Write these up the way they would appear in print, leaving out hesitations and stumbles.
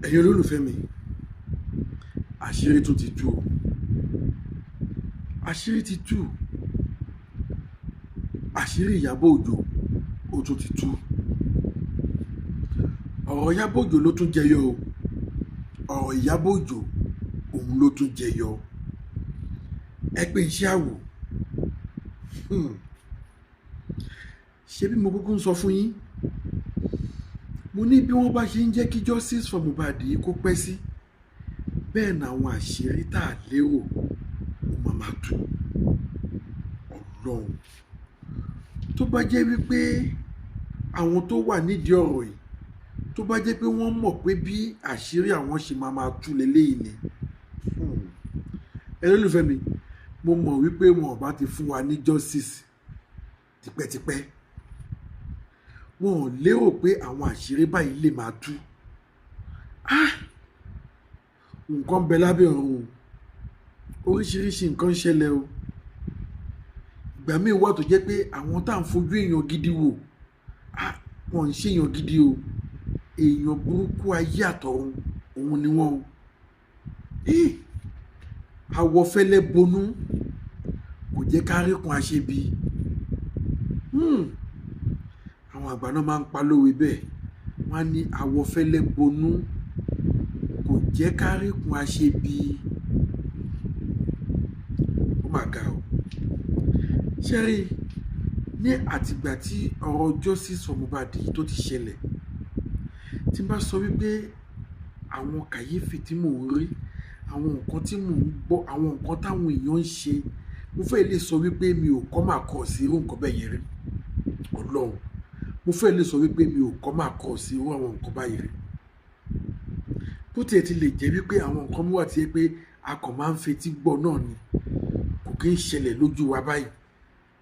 ẹ̀yin olólùfẹ́ mi, àṣírí tún ti tú o. Àṣírí ti tú. Àṣírí Iyabo Ojo ó tún ti tú. Ọ̀rọ̀ Iyabo Ojo ló tún jẹyọ o. Ọ̀rọ̀ Iyabo Ojo òun ló tún jẹyọ. Ẹ pé iṣẹ́ àwò. Ṣé bí mo kúkú ń sọ fún yín? Mo ní bí wọ́n bá ṣe ń jẹ́ kí justice for Mohbad yìí kó pẹ́ sí, bẹ́ẹ̀ ni àwọn àṣírí tá a lérò ó máa tú. Ọlọ́run, tó bá jẹ́ wípé àwọn tó wà nídìí ọ̀rọ̀ yìí, tó bá jẹ́ pé wọ́n mọ̀ pé bí àṣírí àwọn ṣe máa tú leléyìí ni, ẹ lólùfẹ́ mi, mo mọ̀ wípé wọn ò bá ti fún wa ní justice tipẹ́tipẹ́. Wọn ò lérò pé àwọn àṣírí báyìí lè máa tú. Nǹkan bẹ lábẹ́ ọ̀run, oríṣiríṣi nǹkan ń ṣẹlẹ̀ o. Ìgbà míì wà tó jẹ́ pé àwọn tá à ń fojú èèyàn gidi wò, wọn ń ṣèèyàn gidi o. Èèyàn burúkú ayé àtọ̀run òun ni wọ́n o. Àwọ̀ fẹ́lẹ́ bonú kò jẹ́ ká rí kun àṣebi. Àwọn àgbà náà máa ń pa lówe bẹ́ẹ̀. Wọ́n á ní àwọ̀ fẹ́lẹ́ bonú kò jẹ́ ká rí kun àṣebi. Ó mà ga o. Ṣé rí, ní àtìgbà tí ọ̀rọ̀ justice for Mohbad tó ti ṣẹlẹ̀, tí n bá sọ wípé àwọn kàyéfì tí mò ń rí, àwọn nǹkan tí mò ń gbọ́, àwọn nǹkan táwọn èèyàn ń ṣe, mo fẹ́ lè sọ wípé mi ò kọ́ máa kọ̀ sí irú nǹkan bẹ́ẹ̀ yẹn rí. Ọlọ́run, mo fẹ́ lè sọ wípé mi ò kọ́ máa kọ̀ sí irú àwọn nǹkan báyìí rí. Bó tiẹ̀ ti lè jẹ́ wípé àwọn nǹkan mi wà tí ẹ pé a kàn máa ń fetí gbọ́ náà ni, kò kí ń ṣẹlẹ̀ lójú wa báyìí.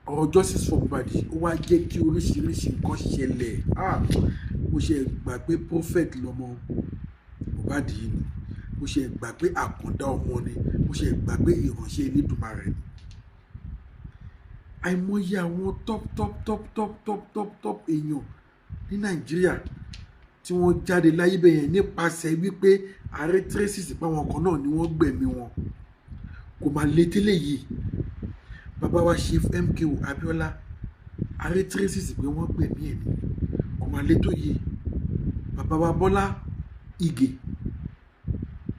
Ọ̀rọ̀ justice for Mohbad ó wá jẹ́ kí oríṣiríṣi nǹkan ṣẹlẹ̀. Mo ṣe gbà pé prophet lọmọ Mohbad yìí ni. Mo ṣe gbà pé àkàndá ọmọ ni. Mo ṣe gbà pé ìránṣẹ́ Elédùmarè ni. Àìmọye àwọn top èèyàn ní Nàìjíríà tí wọ́n jáde láyé bẹ́yẹn nípasẹ̀ wípé ààrẹ traces páwọn kan náà ni wọ́n gbẹ̀mí wọn. Kò máa lé tẹ́lẹ̀ yìí. Bàbá wa Chief MKO Abiola, ààrẹ traces pé wọ́n gbẹ̀mí ẹ̀ ni. Kò máa lé tó yìí. Bàbá wa Bọ́lá Ìgè,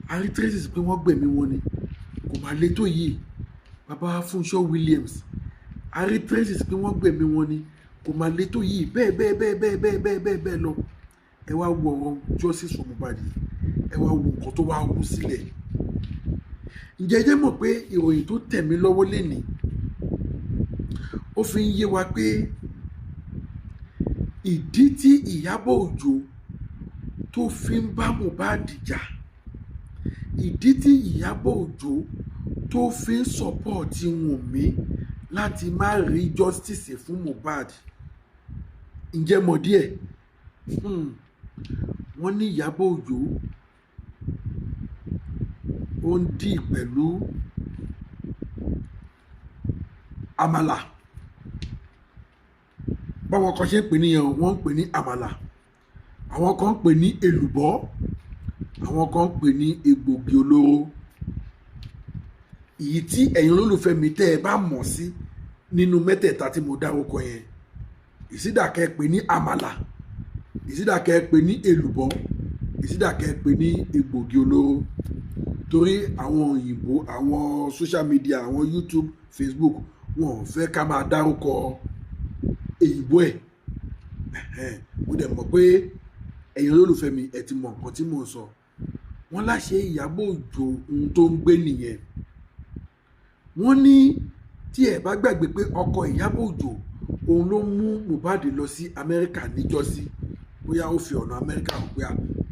ààrẹ traces pé wọ́n gbẹ̀mí wọn ni. Kò máa lé tó yìí. Bàbá wa Fúnṣọ́ Williams, ààrẹ traces pé wọ́n gbẹ̀mí wọn ni. Kò máa lé tó yìí. Bẹ́ẹ̀ lọ. Ẹ wá wo ọ̀rọ̀ justice for Mohbad yìí. Ẹ wá wo nǹkan tó wá wú sílẹ̀. Ǹjẹ́ ẹ jẹ́ mọ̀ pé ìròyìn tó tẹ̀ mí lọ́wọ́ lénìí, ó fi ń yé wa pé ìdí tí Iyabo Ojo tó fi ń bá Mohbad jà, ìdí tí Iyabo Ojo tó fi ń sọ́pọ̀tì Wùnmí láti má rí justice fún Mohbad, ǹjẹ́ mọ̀ díẹ̀? Wọ́n ní Iyabo Ojo ó ń dì pẹ̀lú àmàlà. Báwọn kan ṣe ń pè níyẹn, wọ́n ń pè ní àmàlà. Àwọn kan ń pè ní èlùbọ́. Àwọn kan ń pè ní egbògi olóró. Èyí tí ẹ̀yin olólùfẹ́ mi tẹ́ ẹ bá mọ̀ sí nínú mẹ́tẹ̀ẹ̀ta tí mo dárúkọ yẹn, ìsídàkẹ́ pè ní àmàlà, ìsídàkẹ́ pè ní èlùbọ́, ìsídàkẹ́ pè ní egbògi olóró. Torí àwọn òyìnbó, àwọn social media, àwọn YouTube, Facebook, wọn ò fẹ́ ká máa dárúkọ èyìnbó ẹ̀. Mo dẹ̀ mọ̀ pé ẹ̀yin olólùfẹ́ mi ẹ ti mọ nǹkan tí mò ń sọ. Wọ́n láṣẹ Iyabo Ojo ohun tó ń gbé nìyẹn. Wọ́n ní tí ẹ bá gbàgbé pé ọkọ Iyabo Ojo òun ló mú Mohbad lọ sí Amẹ́ríkà níjọ́sí. Bóyá ó fi ọ̀nà Amẹ́ríkà hàn pé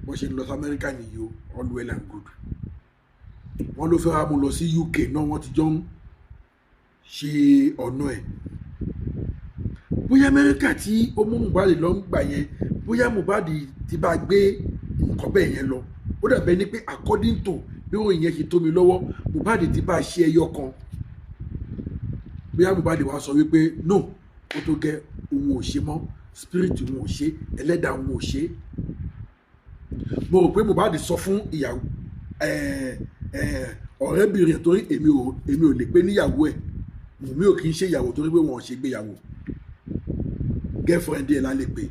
wọ́n ṣe ń lọ sí Amẹ́ríkà nìyí o, all well and good. Wọ́n ló fẹ́ wá mú lọ sí UK náà, wọ́n ti jọ ń ṣe ọ̀nà ẹ̀. Bóyá Amẹ́ríkà tí ó mú Mohbad lọ ń gbà yẹn, bóyá Mohbad ti bá gbé nǹkan bẹ́ẹ̀ yẹn lọ. Ó dàbẹ́ ní pé according to bí òun yẹn ṣe tó mi lọ́wọ́, Mohbad ti bá ṣe ẹyọ kan. Bóyá Mohbad wá sọ wípé no, ó tó gẹ́, òun ò ṣe mọ́, spirit òun ò ṣe, ẹlẹ́dàá òun ò ṣe. mo rò pé Mohbad sọ fún ìyàwó ọ̀rẹ́bìnrin torí èmi ò lè pé níyàwó ẹ̀ mi ò kì í ṣe ìyàwó torí pé wọn ò ṣe gbéyàwó girlfriend ẹ̀ la lè pè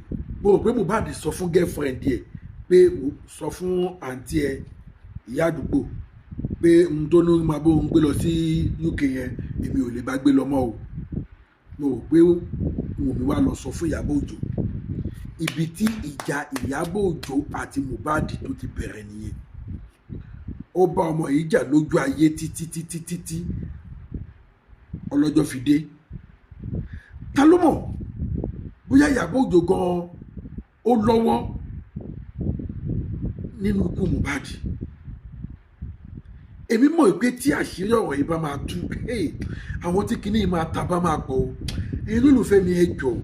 mo rò pé Mohbad sọ fún girlfriend ẹ̀ pé sọ fún àǹtí ẹ̀ ìyá àdúgbò pé n tó ní máa bó ń gbé lọ sí UK yẹn èmi ò lè bá gbé lọ mọ́ o mo rò pé Wùnmí wá lọ sọ fún Iyabo Ojo ibi tí ìjà Iyabo Ojo àti Mohbad tó ti bẹ̀rẹ̀ nìyẹn ó bá ọmọ yìí jà lójú ayé títí ọlọ́jọ́ fi dé ta ló mọ̀ bóyá Iyabo Ojo gan ó lọ́wọ́ nínú ikú Mohbad èmi mọ̀ pé tí àṣírí ọ̀rọ̀ yìí bá máa tú àwọn tí kinní yìí máa ta bá máa pọ̀ o ẹ̀yin lólùfẹ́ mi ẹ jọ̀ọ́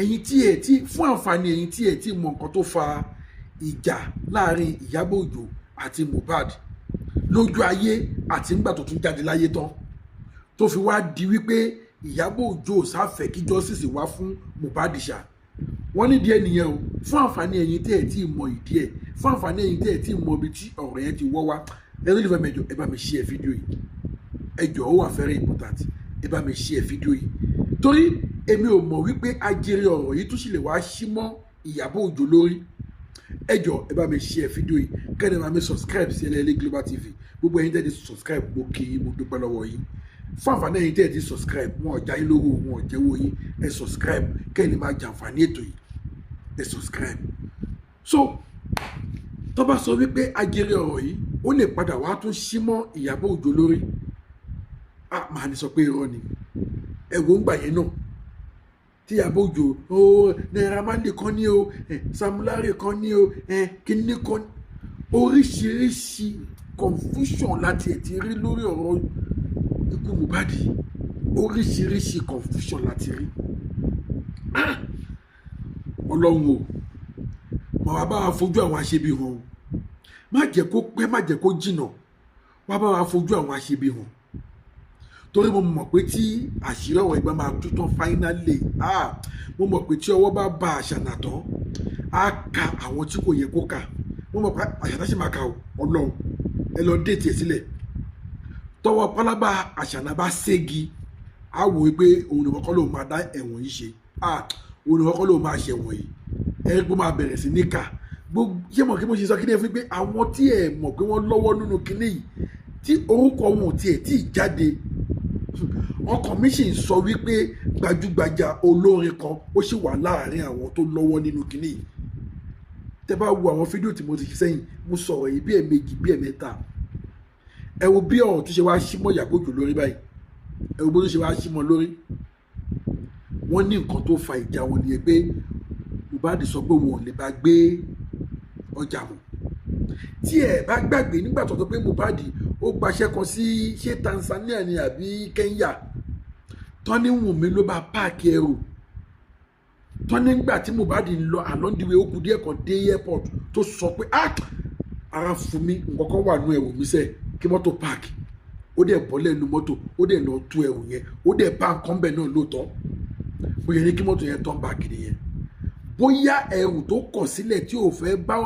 ẹ̀yin tí fún àǹfààní ẹ̀yin tí mọ̀ nǹkan tó fa ìjà láàrin Iyabo Ojo àti Mohbad lójú ayé àti nígbà tó tún jáde láyé tán tó fi wá di wípé Iyabo Ojo sáfẹ́ kí justice wá fún Mohbad ṣá wọ́n ní díẹ̀ nìyẹn o fún àǹfààní ẹ̀yin tí mọ̀ ìdí ẹ̀ fún àǹfààní ẹ̀yin tí mọ̀ ibi tí ọ̀rọ̀ yẹn ti wọ́ wá ẹ̀rọ ìlú fẹ́mi ẹ bá mi share fídíò yìí ẹ jọ̀ọ́ ó wà very important ẹ bá mi share fídíò yìí torí èmi ò mọ̀ wípé ajere ọ̀rọ̀ yìí tún sì lè wá sí mọ́ Iyabo Ojo lórí ẹ jọ̀ọ́ ẹ bá mi share fídíò yìí kẹ́ni bá mi subscribe sí ẹlẹ́lẹ́ Global TV gbogbo ẹ̀yin tẹ́tí subscribe mo kí yín mo dúpẹ́ lọ́wọ́ yín fún àǹfààní ẹ̀yin tẹ́tí subscribe wọn ò já yín lówó wọn ò jẹ́wọ́ yín ẹ subscribe kẹ́ni máa jàǹfààní ètò yìí ẹ subscribe so tó bá sọ wípé ajere ọ̀rọ̀ yìí ó lè padà wá tún sí mọ́ Iyabo Ojo lórí màá ní sọ pé irọ́ ni ẹ̀wọ̀n ń gbà yẹn náà tí Iyabo Ojo Naira Marley kan ní o Sam Larry kan ní o kíní kan oríṣiríṣi confusion láti ẹ̀ ti rí lórí ọ̀rọ̀ ikú Mohbad oríṣiríṣi confusion láti rí ọlọ́run o màá bá wa fojú àwọn aṣebi hàn o má jẹ́ kó pẹ́ má jẹ́ kó jìnnà wá bá wa fojú àwọn aṣebi hàn torí mo mọ̀ pé tí àṣírí ọ̀rọ̀ ìgbà máa tú tán finally mo mọ̀ pé tí ọwọ́ bá ba àṣànà tán á ka àwọn tí kò yẹ kó kà mo mọ̀ pé àṣànà sì máa ka ọlọ́run ẹ lọ déètì ẹ̀ sílẹ̀ tọwọ́ pálábá àṣànà bá ségi á wò ó pé òun nìkan kọ́ ló máa dá ẹ̀wọ̀n yìí ṣe òun nìkan kọ́ ló máa ṣẹ̀wọ̀n yìí ẹ pé máa bẹ̀rẹ̀ sí ní kà gbogbo ṣé mọ̀ kí mo ṣe sọ kí ni ẹ fi pé àwọn tí ẹ mọ̀ pé wọ́n lọ́wọ́ nínú kinní yìí tí orúkọ wọn ò tiẹ̀ tí ì jáde ọkàn mi sì ń sọ wípé gbajúgbajà olórin kan ó sì wà láàrin àwọn tó lọ́wọ́ nínú kinní yìí tẹ́ bá wo àwọn fídíò tí mo ti ṣe sẹ́yìn mo sọ̀rọ̀ yìí bí ẹ̀ẹ̀mejì bí ẹ̀ẹ̀mẹ́ta ẹ wo bí ọ̀rọ̀ tó ṣe wá sí mọ́ Iyabo Ojo lórí báyìí ẹ wo bó tó ṣe wá sí mọ́ lórí wọ́n ní nǹkan tó fa ìjà wọn nìyẹn pé Mohbad sọ pé wọn ò lè bá gbé ọjà mọ́ tí ẹ bá gbàgbé nígbà tó sọ pé Mohbad ó gbaṣẹ́ kan sí ṣé Tanzania ni àbí Kenya tọ́ni Wùnmí ló bá páàkì ẹrù tọ́ni nígbà tí Mohbad ń lọ àlọ́ndìwé ó kù díẹ̀ kan dé airport tó sọ pé ara fún mi nǹkan kan wà nú ẹrù mi sẹ́ kí mọ́tò páàkì ó dẹ̀ bọ́ lẹ́nu mọ́tò ó dẹ̀ lọ tú ẹrù yẹn ó dẹ̀ bá nǹkan bẹ̀ náà lóòótọ́ bóyá ní kí mọ́tò yẹn tán bá kiri yẹn bóyá ẹrù tó kọ̀ sílẹ̀ tí ò fẹ́ bá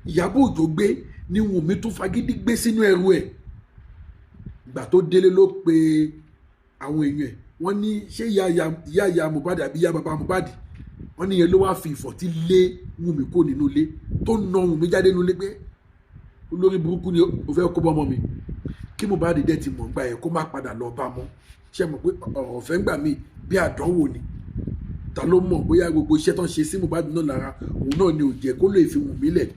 Iyabo Ojo gbé ni Wùnmí tó fagídí gbé sínú ẹrù ẹ̀ ìgbà tó délé ló pe àwọn èèyàn ẹ̀ wọ́n ní ṣé ìyá Mohbad àbí ìyá bàbá Mohbad wọ́n ní yẹn ló wá fi ìfọ̀tí lé Wùnmí kó nínú ilé tó na Wùnmí jáde nínú ilé pé olórí burúkú ni ó fẹ́ kó bọ́ ọmọ mi kí Mohbad dẹ̀ ti mọ̀ gbà yẹn kó má padà lọ bá mọ́ ṣe mọ̀ pé ọ̀rọ̀ ọ̀fẹ́ ń gbà mí bí àdánwò ni ta ló mọ̀ bóyá gbogbo iṣẹ́ tó ń ṣe sí Mohbad náà lára òun náà ni ò jẹ́ kó lè fi Wùnmí lẹ̀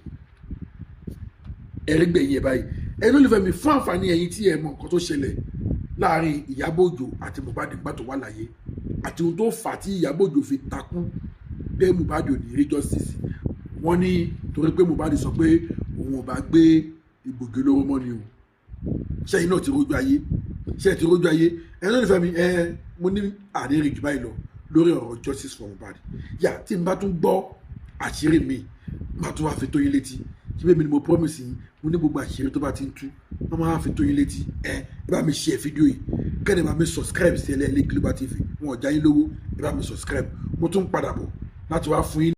ẹ̀rí gbẹ̀yìn ẹ̀ báyìí ẹni olùfẹ́ mi fún àǹfààní ẹ̀yin tí ẹ mọ̀ nǹkan tó ṣẹlẹ̀ láàrin Iyabo Ojo àti Mohbad nígbà tó wà láyé àti ohun tó fà tí Iyabo Ojo fi takú pé Mohbad ò ní rí justice wọ́n ní torí pé Mohbad sọ pé òun ò bá gbé egbògi olóró mọ́ ni o ṣẹ́yìn náà ti rójú ayé ṣẹ́yìn ti rójú ayé ẹni olùfẹ́ mi mo ní àdéhùn jù báyìí lọ lórí ọ̀rọ̀ justice for Mohbad yà tí n bá tún gbọ́ àṣírí mi má tún wá fi tó yín létí síbẹ̀ mi ni mo promise yín mo ní gbogbo àṣírí tó bá ti ń tú wọ́n máa fi tó yín létí ẹ bá mi share fídíò yìí kẹ́ni bá mi subscribe sí ẹlẹ́ẹ̀lẹ́ Global TV wọn ò já yín lówó ẹ bá mi subscribe mo tún padà bọ̀ láti wá fún yín.